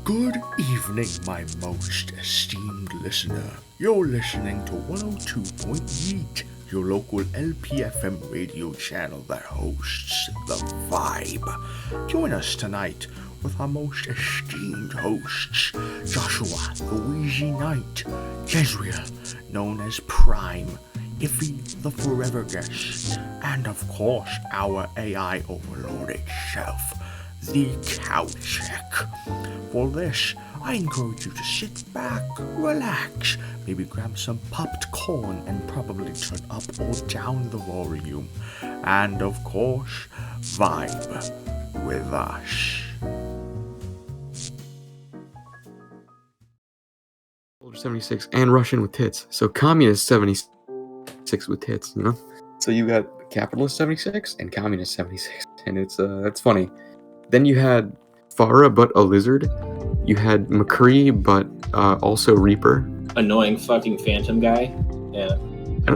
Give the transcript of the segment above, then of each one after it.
Good evening, my most esteemed listener. You're listening to 102.8, your local LPFM radio channel that hosts The Vibe. Join us tonight with our most esteemed hosts, Joshua the Wheezy Knight, Jezreel, known as Prime, Iffy the Forever Guest, and of course our AI overlord itself, the Cow Check. For this, I encourage you to sit back, relax, maybe grab some popped corn and probably turn up or down the volume, and of course, vibe with us. 76 and Russian with tits. So communist 76 with tits, you know? So you got capitalist 76 and communist 76. And it's funny. Then you had Farah but a lizard. You had McCree but also Reaper. Annoying fucking phantom guy. Yeah.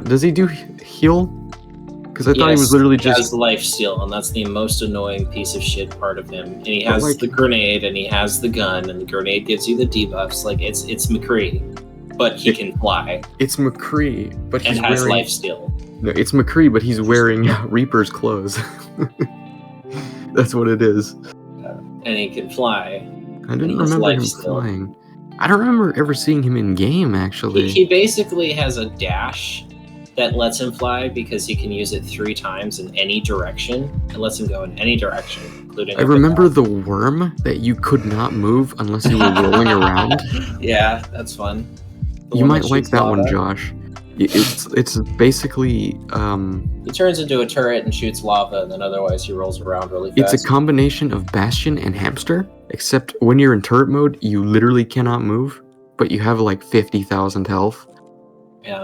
Does he do heal? Because I thought he was literally he just has lifesteal, and that's the most annoying piece of shit part of him. And he has the grenade, and he has the gun, and the grenade gives you the debuffs. Like it's McCree, but he can fly. It's McCree, but he's and has wearing lifesteal. No, it's McCree, but he's wearing Reaper's clothes. That's what it is. And he can fly. I didn't remember him flying. I don't remember ever seeing him in game, actually. He basically has a dash that lets him fly because he can use it 3 times in any direction. It lets him go in any direction, including... I remember the worm that you could not move unless you were rolling around. Yeah, that's fun. You might like that one, Josh. It's basically... He turns into a turret and shoots lava, and then otherwise he rolls around really fast. It's a combination of Bastion and Hamster, except when you're in turret mode, you literally cannot move, but you have like 50,000 health. Yeah.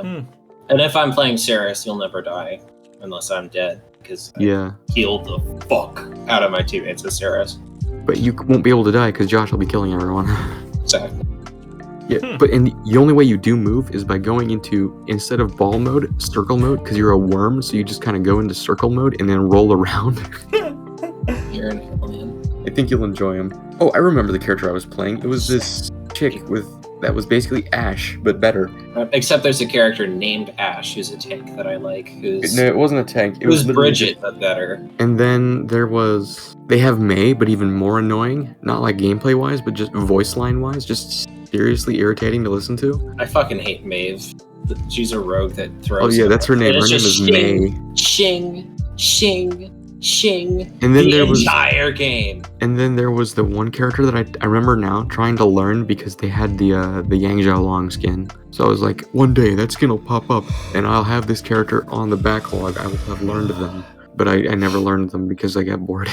And if I'm playing Ceres, you'll never die, unless I'm dead, because I healed the fuck out of my teammates with Ceres. But you won't be able to die, because Josh will be killing everyone. Exactly. Yeah, but the only way you do move is by going into, instead of ball mode, circle mode, because you're a worm, so you just kind of go into circle mode and then roll around. You're an alien. I think you'll enjoy him. Oh, I remember the character I was playing. It was this chick that was basically Ash, but better. Except there's a character named Ash who's a tank that I like. No, it wasn't a tank. It was Bridget, but better. And then they have May, but even more annoying. Not like gameplay-wise, but just voice line-wise. Just seriously irritating to listen to. I fucking hate Maeve. She's a rogue that throws... Oh yeah, that's her name. Her name is May. Shing, shing, shing. And then the entire game. And then there was the one character that I remember now trying to learn because they had the Yang Zhao Long skin. So I was like, one day that skin will pop up and I'll have this character on the backlog. I will have learned them. But I never learned them because I got bored.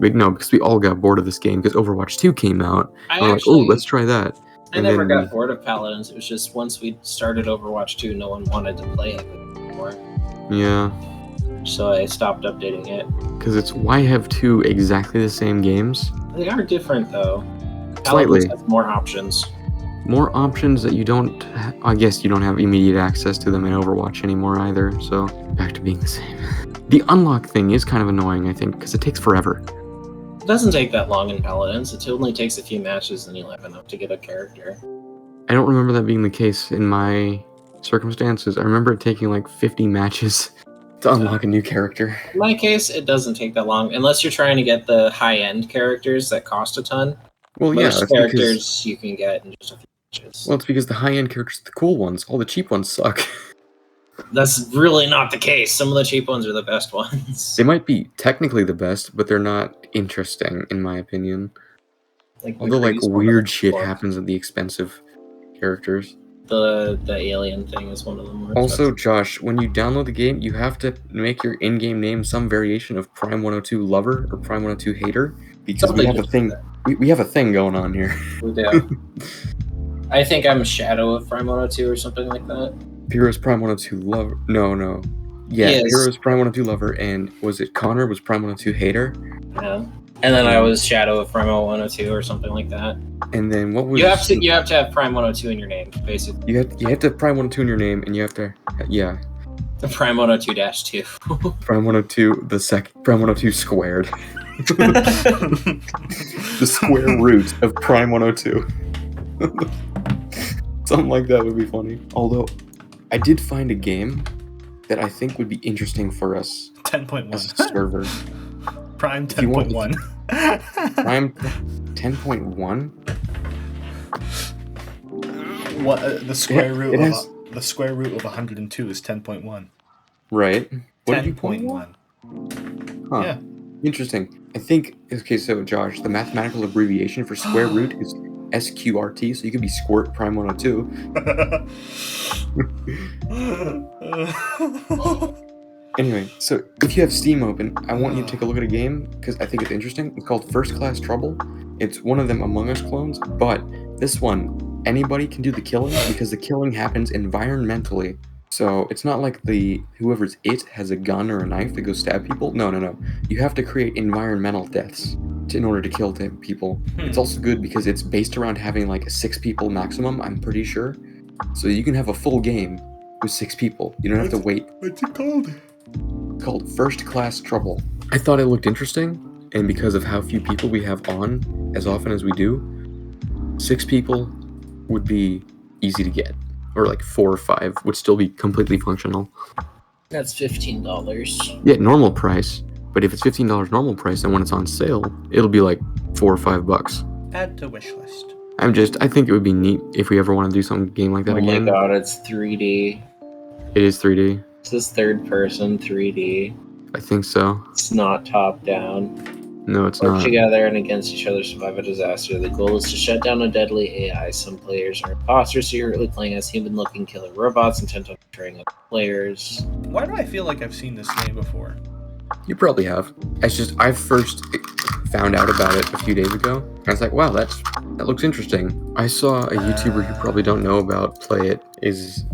But no, because we all got bored of this game because Overwatch 2 came out. We're like, oh, let's try that. I never got bored of Paladins. It was just once we started Overwatch 2, no one wanted to play it anymore. Yeah. So I stopped updating it. Because why have 2 exactly the same games? They are different, though. Slightly. Paladins has more options. More options that you don't... I guess you don't have immediate access to them in Overwatch anymore either, so back to being the same. The unlock thing is kind of annoying, I think, because it takes forever. It doesn't take that long in Paladins. It only takes a few matches and you'll have enough to get a character. I don't remember that being the case in my circumstances. I remember it taking like 50 matches to unlock a new character. In my case, it doesn't take that long, unless you're trying to get the high-end characters that cost a ton. Well, yeah, most characters you can get in just a few matches. Well, it's because the high-end characters are the cool ones. All the cheap ones suck. That's really not the case. Some of the cheap ones are the best ones. They might be technically the best, but they're not interesting, in my opinion. Although, like, weird shit happens with the expensive characters. The alien thing is one of them. Also, Josh, when you download the game, you have to make your in-game name some variation of Prime 102 Lover or Prime 102 Hater, because we have a thing. We have a thing going on here. We do. I think I'm Shadow of Prime 102 or something like that. Heroes Prime 102 Lover. No. Yeah, Heroes Prime 102 Lover, and was it Connor was Prime 102 Hater? Yeah. And then I was Shadow of Prime 102 or something like that. And then what was... You have to have Prime 102 in your name, basically. You have to have Prime 102 in your name, and you have to... Yeah. The Prime 102-2. Prime 102, Prime 102 squared. The square root of Prime 102. Something like that would be funny. Although, I did find a game that I think would be interesting for us 10.1. as a server. Prime 10.1. Prime 10.1? What the square root has... of the square root of 102 is 10.1. Right. 10.1. Huh. Yeah. Interesting. I think, okay, so Josh, the mathematical abbreviation for square root is SQRT, so you could be Squirt Prime 102. Anyway, so if you have Steam open, I want you to take a look at a game, because I think it's interesting. It's called First Class Trouble. It's one of them Among Us clones, but this one, anybody can do the killing, because the killing happens environmentally. So it's not like whoever's it has a gun or a knife to go stab people. No. You have to create environmental deaths in order to kill people. It's also good because it's based around having like 6 people maximum, I'm pretty sure. So you can have a full game with 6 people. You don't have to wait. What's it called? It's called First Class Trouble. I thought it looked interesting, and because of how few people we have on as often as we do, 6 people would be easy to get. Or like 4 or 5 would still be completely functional. That's $15. Yeah, normal price. But if it's $15 normal price, then when it's on sale, it'll be like $4 or $5. Add to wish list. I think it would be neat if we ever want to do some game like that again. Oh my god, it's 3D. It is 3D. Is this third person 3D? I think so. It's not top down. No, it's Work not. together and against each other survive a disaster. The goal is to shut down a deadly AI. Some players are imposters secretly playing as human-looking killer robots intent on betraying other players. Why do I feel like I've seen this game before? You probably have. It's just I first found out about it a few days ago. And I was like, wow, that looks interesting. I saw a YouTuber you probably don't know about play it.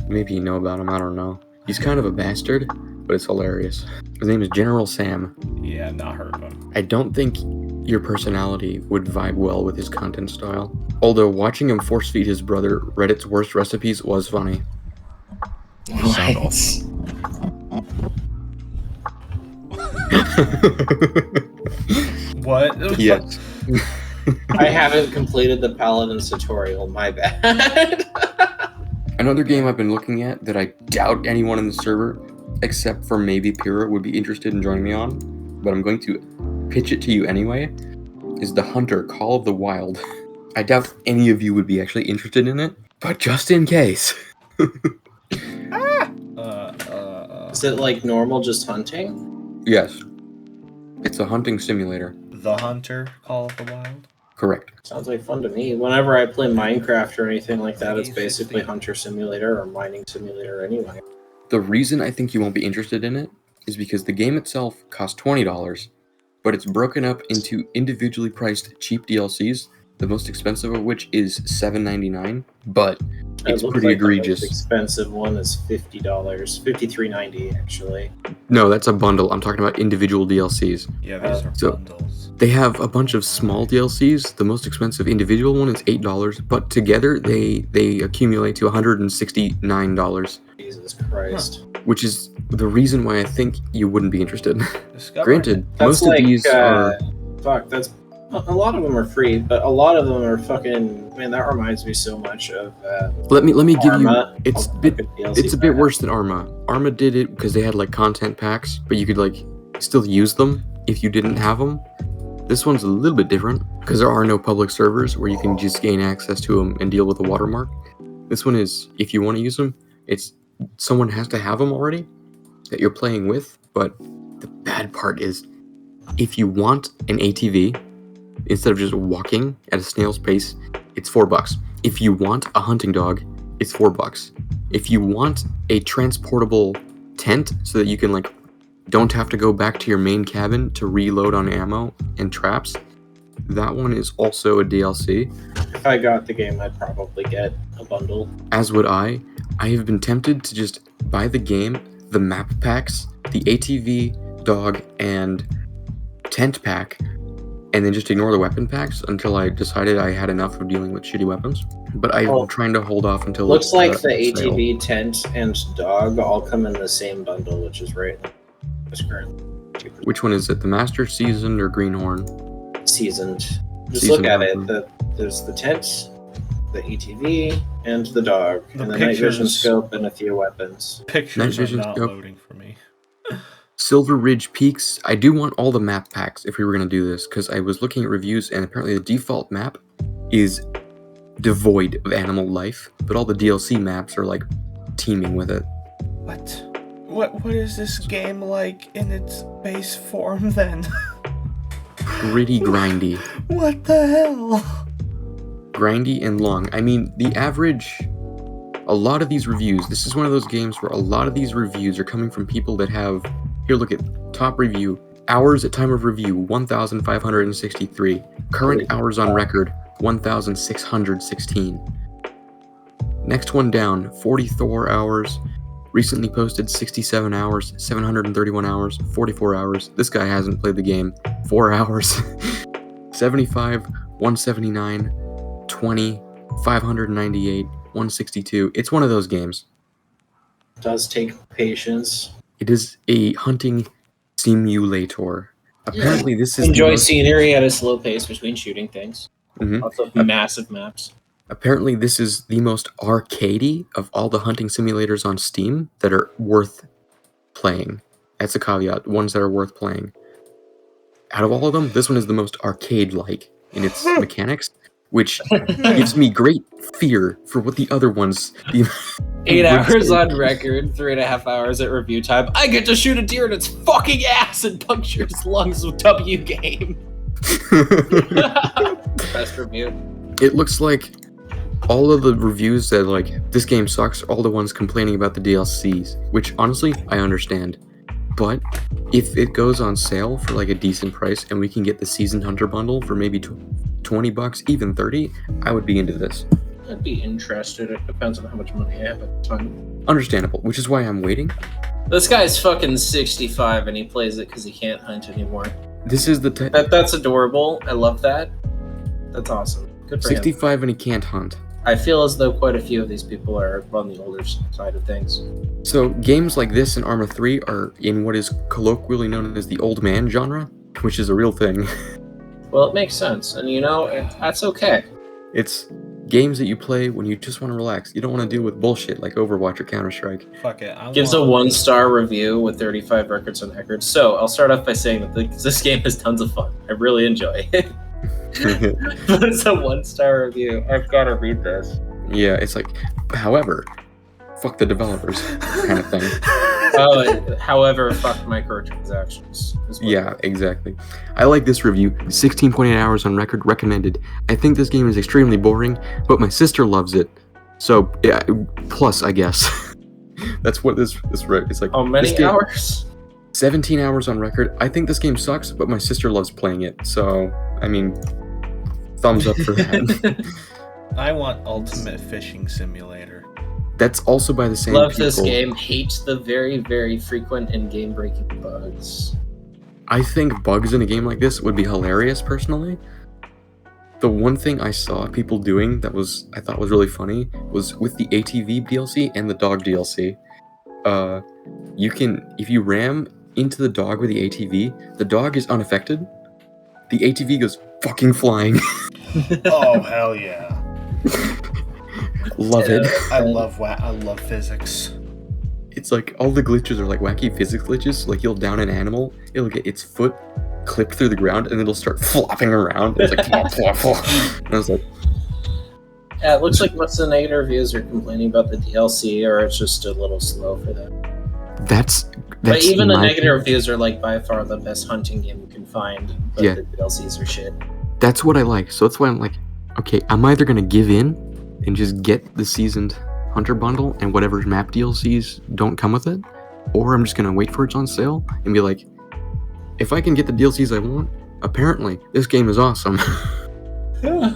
Maybe you know about him, I don't know. He's kind of a bastard, but it's hilarious. His name is General Sam. Yeah, not heard of him. I don't think your personality would vibe well with his content style. Although watching him force feed his brother Reddit's worst recipes was funny. What? Yes. I haven't completed the Paladin tutorial, my bad. Another game I've been looking at that I doubt anyone in the server, except for maybe Pyrrha, would be interested in joining me on, but I'm going to pitch it to you anyway, is theHunter Call of the Wild. I doubt any of you would be actually interested in it, but just in case. Is it like normal, just hunting? Yes. It's a hunting simulator. The Hunter Call of the Wild? Correct. Sounds like fun to me. Whenever I play Minecraft or anything like that, it's basically Hunter Simulator or Mining Simulator anyway. The reason I think you won't be interested in it is because the game itself costs $20, but it's broken up into individually priced cheap DLCs, the most expensive of which is $7.99, but it's pretty egregious. The most expensive one is $50, $53.90 actually. No, that's a bundle. I'm talking about individual DLCs. Yeah, these are bundles. They have a bunch of small DLCs. The most expensive individual one is $8, but together they accumulate to $169. Jesus Christ. Which is the reason why I think you wouldn't be interested. Granted, that's most of these are... Fuck, that's... A lot of them are free, but a lot of them are fucking... Man, that reminds me so much of... Let me give Arma. you... It's a bit worse than Arma. Arma did it because they had like content packs, but you could like still use them if you didn't have them. This one's a little bit different because there are no public servers where you can just gain access to them and deal with the watermark. This one is, if you want to use them, it's someone has to have them already that you're playing with, but the bad part is if you want an ATV, instead of just walking at a snail's pace, it's $4. If you want a hunting dog, it's $4. If you want a transportable tent so that you can like don't have to go back to your main cabin to reload on ammo and traps, that one is also a DLC. If I got the game, I'd probably get a bundle. As would I. I have been tempted to just buy the game, the map packs, the ATV, dog, and tent pack, and then just ignore the weapon packs until I decided I had enough of dealing with shitty weapons. But I'm trying to hold off until looks like the sale. ATV, tent, and dog all come in the same bundle, which is right. That's current. Which one is it? The Master, Seasoned, or Greenhorn? Seasoned. Just Seasoned look at version. it. There's the tent, the ATV, and the dog, The and the night vision pictures- scope, and a few weapons. Pictures Night are vision not scope. loading for me. Silver Ridge Peaks. I do want all the map packs if we were going to do this, because I was looking at reviews, and apparently the default map is devoid of animal life, but all the DLC maps are like teeming with it. What? What is this game like in its base form then? Pretty grindy. What the hell? Grindy and long. I mean, the average... A lot of these reviews, this is one of those games where a lot of these reviews are coming from people that have... Here, look at top review. Hours at time of review, 1,563. Current hours on record, 1,616. Next one down, 44 hours. Recently posted 67 hours, 731 hours, 44 hours. This guy hasn't played the game. 4 hours. 75, 179, 20, 598, 162. It's one of those games. It does take patience. It is a hunting simulator. Apparently, this is the Enjoy most- scenery at a slow pace between shooting things. Mhm. Lots of massive maps. Apparently, this is the most arcadey of all the hunting simulators on Steam that are worth playing. That's a caveat. Ones that are worth playing. Out of all of them, this one is the most arcade-like in its mechanics, which gives me great fear for what the other ones. 8 hours on record, 3.5 hours at review time. I get to shoot a deer in its fucking ass and puncture its lungs with W game. Best review. It looks like all of the reviews that like this game sucks are all the ones complaining about the DLCs, which honestly I understand. But if it goes on sale for like a decent price and we can get the Seasoned Hunter bundle for maybe $20, even 30, I would be into this. I'd be interested. It depends on how much money I have at the time. Understandable, which is why I'm waiting. This guy's fucking 65 and he plays it because he can't hunt anymore. This is the That's adorable. I love that. That's awesome. Good for him. 65 and he can't hunt. I feel as though quite a few of these people are on the older side of things. So games like this and Arma 3 are in what is colloquially known as the old man genre, which is a real thing. Well, it makes sense, and that's okay. It's games that you play when you just want to relax. You don't want to deal with bullshit like Overwatch or Counter-Strike. Fuck it. Gives a 1-star review with 35 records on record. So I'll start off by saying that this game is tons of fun. I really enjoy it. But it's a 1-star review. I've got to read this. Yeah, it's like, however, fuck the developers kind of thing. However, fuck microtransactions. is what Yeah, exactly. I like this review. 16.8 hours on record, recommended. I think this game is extremely boring, but my sister loves it. So, yeah, plus, I guess. That's what this it's like. How many this game- hours? 17 hours on record. I think this game sucks, but my sister loves playing it. So, I mean, thumbs up for that. I want Ultimate Fishing Simulator. That's also by the same Love people. this game. Hate the very, very frequent and game-breaking bugs. I think bugs in a game like this would be hilarious, personally. The one thing I saw people doing that I thought was really funny was with the ATV DLC and the dog DLC. You can, if you ram into the dog with the ATV, the dog is unaffected. The ATV goes fucking flying. Oh hell yeah! Love it. I love physics. It's like all the glitches are like wacky physics glitches. Like you'll down an animal, it'll get its foot clipped through the ground, and it'll start flopping around. It's like flop, flop, flop. And I was like, Yeah, it looks like most of the negative reviews are complaining about the DLC, or it's just a little slow for them. that's But even the my- negative reviews are like by far the best hunting game you can find, but Yeah. the DLCs are shit. That's what I like. So that's why I'm like, okay, I'm either gonna give in and just get the Seasoned Hunter bundle and whatever map DLCs don't come with it, or I'm just gonna wait for it's on sale and be like, if I can get the DLCs I want, apparently this game is awesome. Yeah,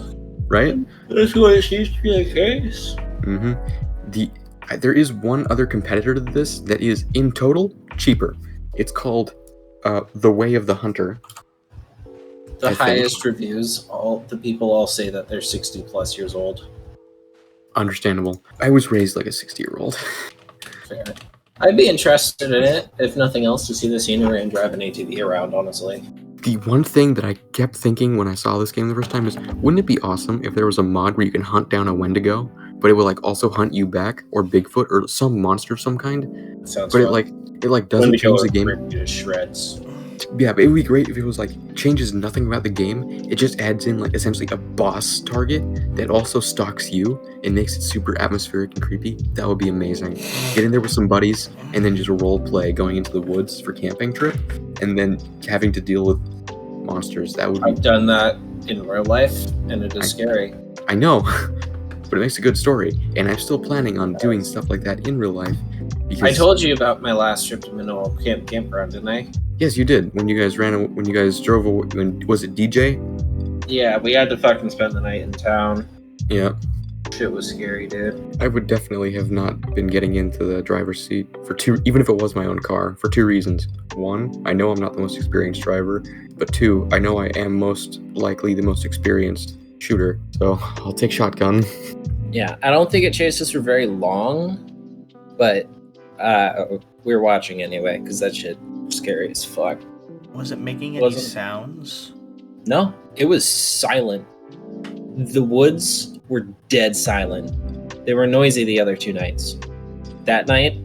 Right? that's what it seems to be the case. Mm-hmm. There is one other competitor to this that is in total cheaper. It's called The Way of the Hunter. The I think. highest reviews, the people all say that they're 60 plus years old. Understandable. I was raised like a 60-year-old. Fair. I'd be interested in it, if nothing else, to see the scenery and drive an ATV around, honestly. The one thing that I kept thinking when I saw this game the first time is, wouldn't it be awesome if there was a mod where you can hunt down a Wendigo, but it would like also hunt you back, or Bigfoot, or some monster of some kind? It sounds But fun. it like doesn't change the game. Rip you to shreds. Yeah, but it would be great if it was like changes nothing about the game. It just adds in like essentially a boss target that also stalks you and makes it super atmospheric and creepy. That would be amazing. Get in there with some buddies and then just role play going into the woods for camping trip, and then having to deal with monsters. That would be. I've done that in real life, and it is scary. I know, but it makes a good story, and I'm still planning on doing stuff like that in real life. Because I told you about my last trip to Manoa campground, didn't I? Yes, you did. When you guys drove away, was it DJ? Yeah, we had to fucking spend the night in town. Yeah. Shit was scary, dude. I would definitely have not been getting into the driver's seat even if it was my own car, for 2 reasons. 1, I know I'm not the most experienced driver, but 2, I know I am most likely the most experienced shooter, so I'll take shotgun. Yeah, I don't think it chased us for very long, but we were watching anyway, because that shit was scary as fuck. Was it making any sounds? No, it was silent. The woods were dead silent. They were noisy the other 2 nights. That night,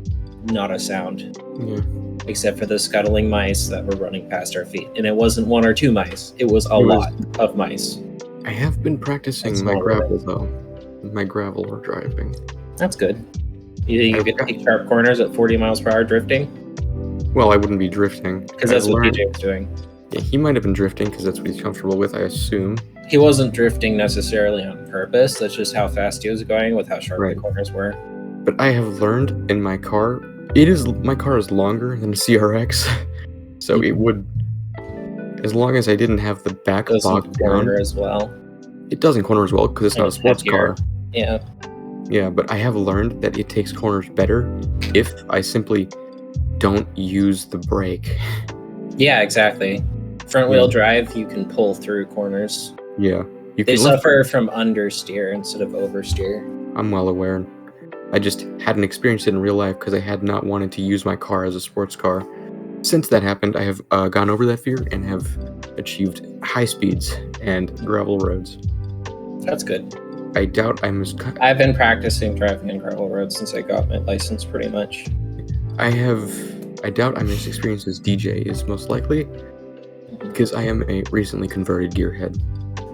not a sound. Yeah. Except for the scuttling mice that were running past our feet. And it wasn't 1 or 2 mice. It was a lot of mice. I have been practicing my gravel, though. My gravel or driving. That's good. You get to take sharp corners at 40 miles per hour drifting? Well, I wouldn't be drifting. Because that's what DJ was doing. Yeah, he might have been drifting because that's what he's comfortable with, I assume. He wasn't drifting necessarily on purpose. That's just how fast he was going with how sharp the corners were. But I have learned in my car, my car is longer than a CRX, so it would, as long as I didn't have the back bogged down. As well. It does in corner as well because it's not a sports car. Yeah. Yeah, but I have learned that it takes corners better if I simply don't use the brake. Yeah, exactly. Front wheel drive, you can pull through corners. Yeah. They suffer from understeer instead of oversteer. I'm well aware. I just hadn't experienced it in real life because I had not wanted to use my car as a sports car. Since that happened, I have gone over that fear and have achieved high speeds and gravel roads. That's good. I doubt I've been practicing driving on gravel roads since I got my license, pretty much. I doubt I'm as experienced as DJ is, most likely, because I am a recently converted gearhead.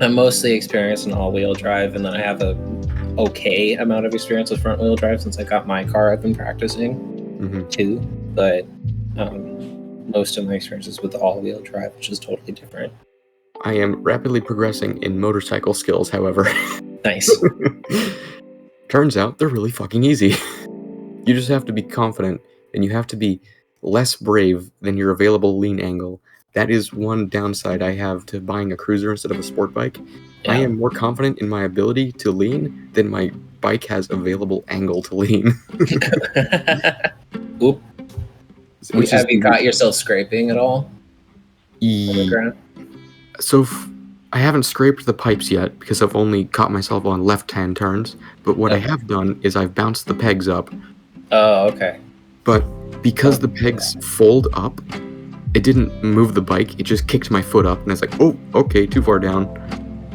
I'm mostly experienced in all-wheel drive, and then I have a okay amount of experience with front-wheel drive since I got my car. I've been practicing too, but most of my experience is with all-wheel drive, which is totally different. I am rapidly progressing in motorcycle skills, however. Nice. Turns out they're really fucking easy. You just have to be confident, and you have to be less brave than your available lean angle. That is one downside I have to buying a cruiser instead of a sport bike. Yeah. I am more confident in my ability to lean than my bike has available angle to lean. Oop. Have you got yourself scraping at all? On the ground? So I haven't scraped the pipes yet because I've only caught myself on left-hand turns. But what I have done is I've bounced the pegs up. Oh, okay. But because the pegs fold up, it didn't move the bike. It just kicked my foot up, and it's like, oh, okay, too far down.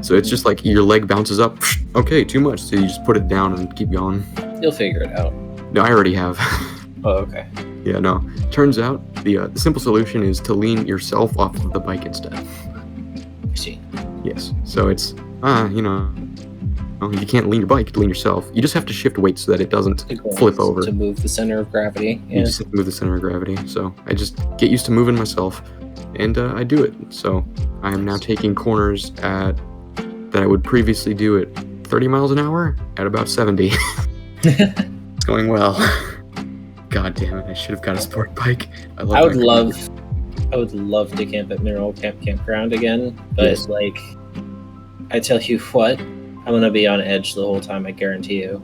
So it's just like your leg bounces up. Okay, too much. So you just put it down and keep going. You'll figure it out. No, I already have. Oh, okay. Yeah, no. Turns out the simple solution is to lean yourself off of the bike instead. I see. Yes. So it's, you can't lean your bike to lean yourself. You just have to shift weight so that it doesn't flip over. To move the center of gravity. Yeah. You just have to move the center of gravity. So I just get used to moving myself, and I do it. So I am now taking corners that I would previously do at 30 miles an hour at about 70. It's going well. God damn it! I should have got a sport bike. I would love to camp at Mineral Campground again, but I tell you what, I'm gonna be on edge the whole time. I guarantee you.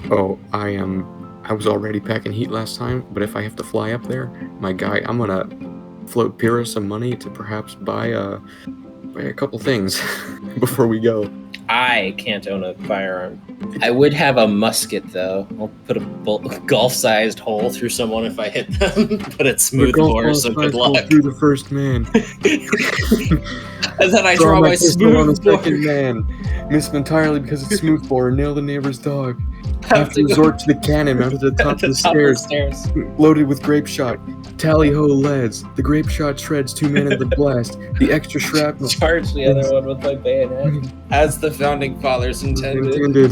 Oh, I was already packing heat last time, but if I have to fly up there, my guy, I'm gonna float Pyrrha some money to perhaps buy a couple things before we go. I can't own a firearm I would have a musket though. I'll put a golf-sized hole through someone if I hit them. But it's smoothbore, so good luck. Through the first man. And then I draw my smoothbore. Second man. Miss him entirely because it's smoothbore. Nail the neighbor's dog. Have to resort to the cannon mounted at the top of the stairs. Loaded with grape shot. Tally ho, lads. The grape shot shreds 2 men at the blast. The extra shrapnel. Charge the other one with my bayonet. As the founding fathers intended.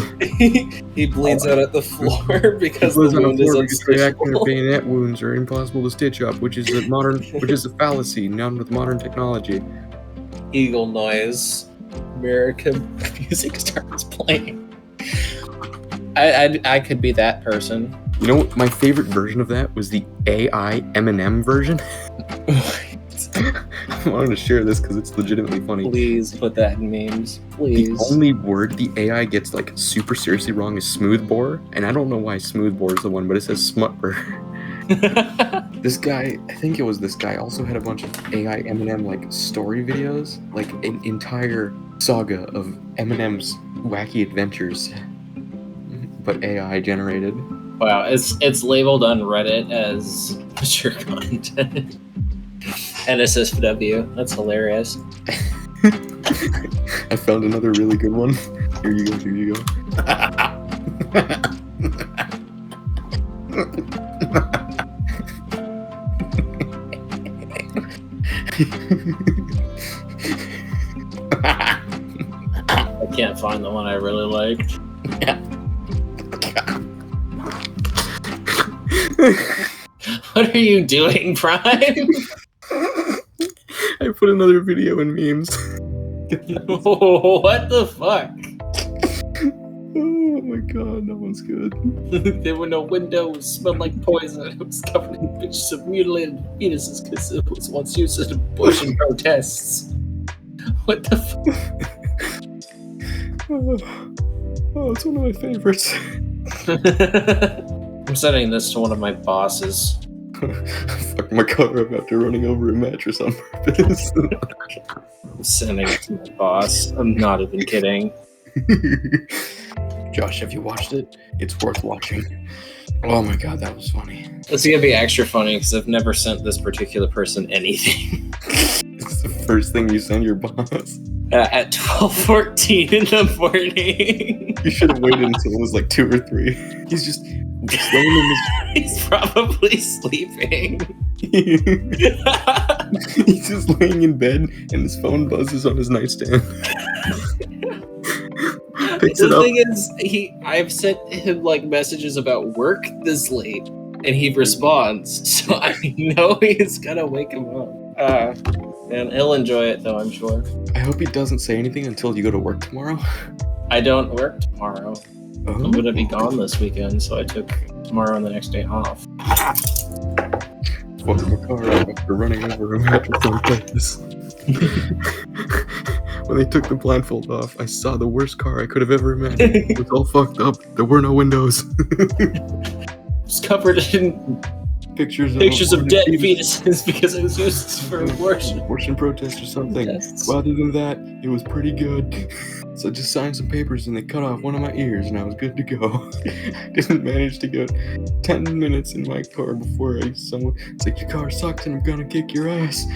He bleeds out at the floor because the wound is unstitchable. Bayonet wounds are impossible to stitch up, which is a fallacy, known with modern technology. Eagle noise. American music starts playing. I could be that person. You know what? My favorite version of that was the AI Eminem version. I wanted to share this because it's legitimately funny. Please put that in memes. Please. The only word the AI gets like super seriously wrong is smoothbore, and I don't know why smoothbore is the one, but it says smutbur. This guy, I think it was this guy, also had a bunch of AI Eminem like story videos, like an entire saga of Eminem's wacky adventures, but AI generated. Wow, it's labeled on Reddit as mature content. NSFW. That's hilarious. I found another really good one. Here you go. I can't find the one I really liked. What are you doing, Prime? I put another video in memes. What the fuck? Oh my god, that one's good. There were no windows, smelled like poison. It was covered in pictures of mutilated fetuses because it was once used as abortion protests. What the Oh, it's one of my favorites. I'm sending this to one of my bosses. Fuck my car up after running over a mattress on purpose. I'm sending it to my boss. I'm not even kidding. Josh, have you watched it? It's worth watching. Oh my god, that was funny. It's gonna be extra funny because I've never sent this particular person anything. It's the first thing you send your boss. At 12:14 in the morning. You should have waited until it was like 2 or 3. He's just laying in his... He's probably sleeping. He's just laying in bed and his phone buzzes on his nightstand. The thing is, I've sent him like messages about work this late, and he responds, so I know he's gonna wake him up. And he'll enjoy it though, I'm sure. I hope he doesn't say anything until you go to work tomorrow. I don't work tomorrow. Oh. I'm gonna be gone this weekend, so I took tomorrow and the next day off. Fuck my car up after running over a mattress on purpose. When they took the blindfold off, I saw the worst car I could have ever imagined. It was all fucked up. There were no windows. It's covered in pictures of dead fetuses because it was used for abortion. Abortion protest or something. Yes. Well, other than that, it was pretty good. So I just signed some papers and they cut off one of my ears and I was good to go. I didn't manage to get 10 minutes in my car before it's like, your car sucks and I'm gonna kick your ass.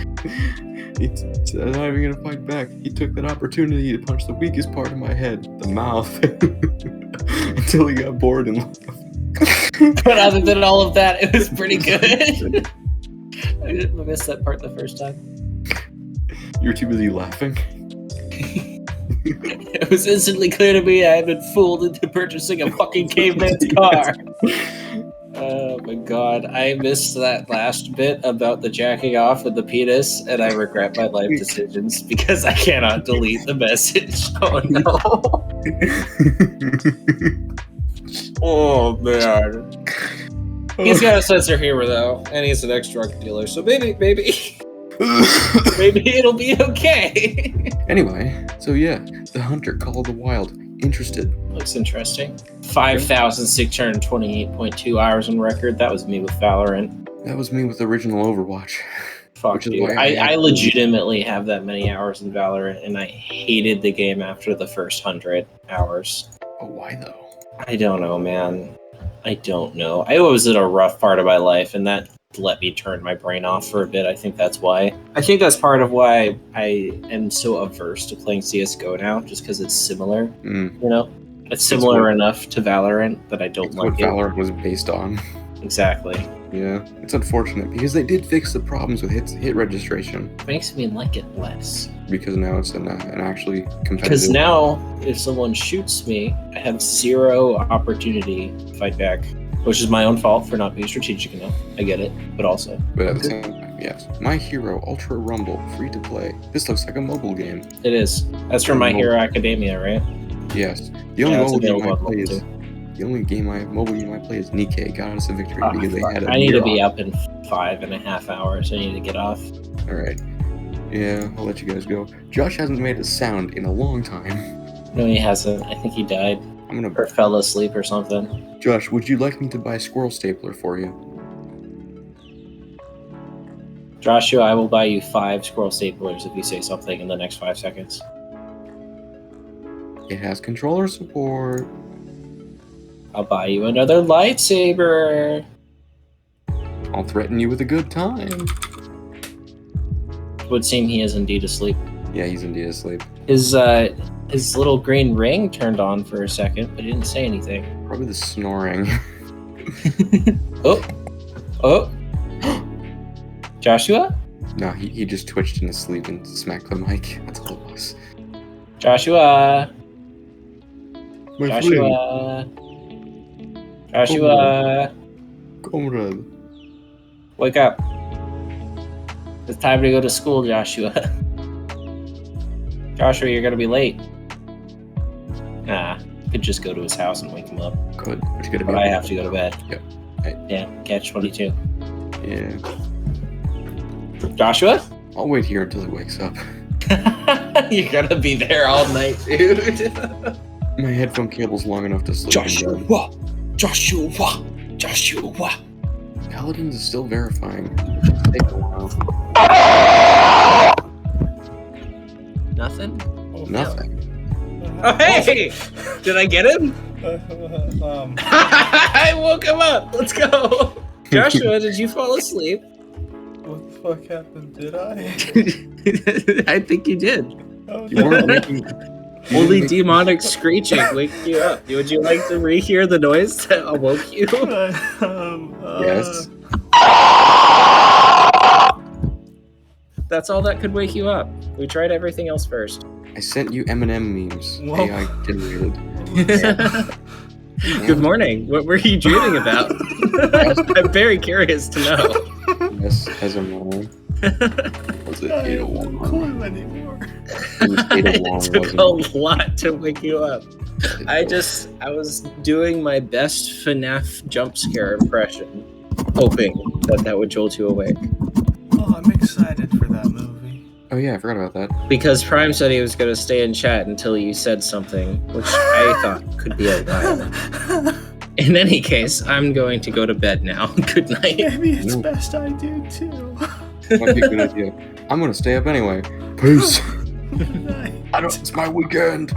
It's not even gonna fight back. He took that opportunity to punch the weakest part of my head, the mouth, until he got bored and left. But other than all of that, it was pretty good. I missed that part the first time. You were too busy laughing? It was instantly clear to me I had been fooled into purchasing a fucking caveman's car. Oh my god, I missed that last bit about the jacking off of the penis, and I regret my life decisions because I cannot delete the message. Oh no. Oh man. He's got a sense of humor though, and he's an ex-drug dealer, so maybe it'll be okay. Anyway, so yeah, the Hunter, Call of the Wild. Interested. Looks interesting. 5,628.2 hours on record. That was me with Valorant. That was me with original Overwatch. Fuck you. I legitimately have that many hours in Valorant, and I hated the game after the first 100 hours. But why though? I don't know, man. I don't know. I was in a rough part of my life, and that let me turn my brain off for a bit. I think that's why. I think that's part of why I am so averse to playing CS:GO now, just because it's similar. You know, it's similar enough to Valorant that I don't like what it. Valorant was based on. Exactly. Yeah, it's unfortunate because they did fix the problems with hit registration. It makes me like it less. Because now it's an actually competitive. Because now, if someone shoots me, I have zero opportunity to fight back, which is my own fault for not being strategic enough. I get it, but also. But at the same time, yes. My Hero Ultra Rumble, free to play. This looks like a mobile game. It is. That's from My Hero Academia, right? Yes. The only mobile game I play is. too. The only mobile game I play is Nikkei, Got Us a Victory, because they had a I need to be mirror up in 5.5 hours. I need to get off. Alright. Yeah, I'll let you guys go. Josh hasn't made a sound in a long time. No, he hasn't. I think he died. Or fell asleep or something. Josh, would you like me to buy a squirrel stapler for you? Joshua, I will buy you 5 squirrel staplers if you say something in the next 5 seconds. It has controller support. I'll buy you another lightsaber. I'll threaten you with a good time. It would seem he is indeed asleep. Yeah, he's indeed asleep. His little green ring turned on for a second, but he didn't say anything. Probably the snoring. Oh. Joshua? No, he just twitched in his sleep and smacked the mic. That's all it was. Joshua? My Joshua? Joshua? Comrade. Wake up. It's time to go to school, Joshua. Joshua, you're gonna be late. Nah, you could just go to his house and wake him up. Good. But you gotta be But I have to go to bed. Yep. Yeah, catch 22. Yeah. Joshua? I'll wait here until he wakes up. You're gonna be there all night, dude. My headphone cable's long enough to sleep. Joshua! Paladin is still verifying. Take a while. Nothing? Nothing. Oh, hey! Did I get him? I woke him up. Let's go. Joshua, did you fall asleep? What the fuck happened? Did I? I think you did. Oh, You weren't making. Only demonic screeching wake you up. Would you like to rehear the noise that awoke you? Yes. That's all that could wake you up. We tried everything else first. I sent you M&M memes. Whoa. AI generated. Good morning. What were you dreaming about? I'm very curious to know. Yes, as a morning. Was it I have 801? no clue anymore. It was 801, It took wasn't a it? lot to wake you up. I was doing my best FNAF jump scare impression, hoping that would jolt you awake. Oh, I'm excited for that movie. Oh yeah, I forgot about that. Because Prime said he was going to stay in chat until you said something, which I thought could be a while. In any case, I'm going to go to bed now. Good night. Maybe it's No. best I do too. Might be a good idea. I'm gonna stay up anyway. Peace. Good night. It's my weekend.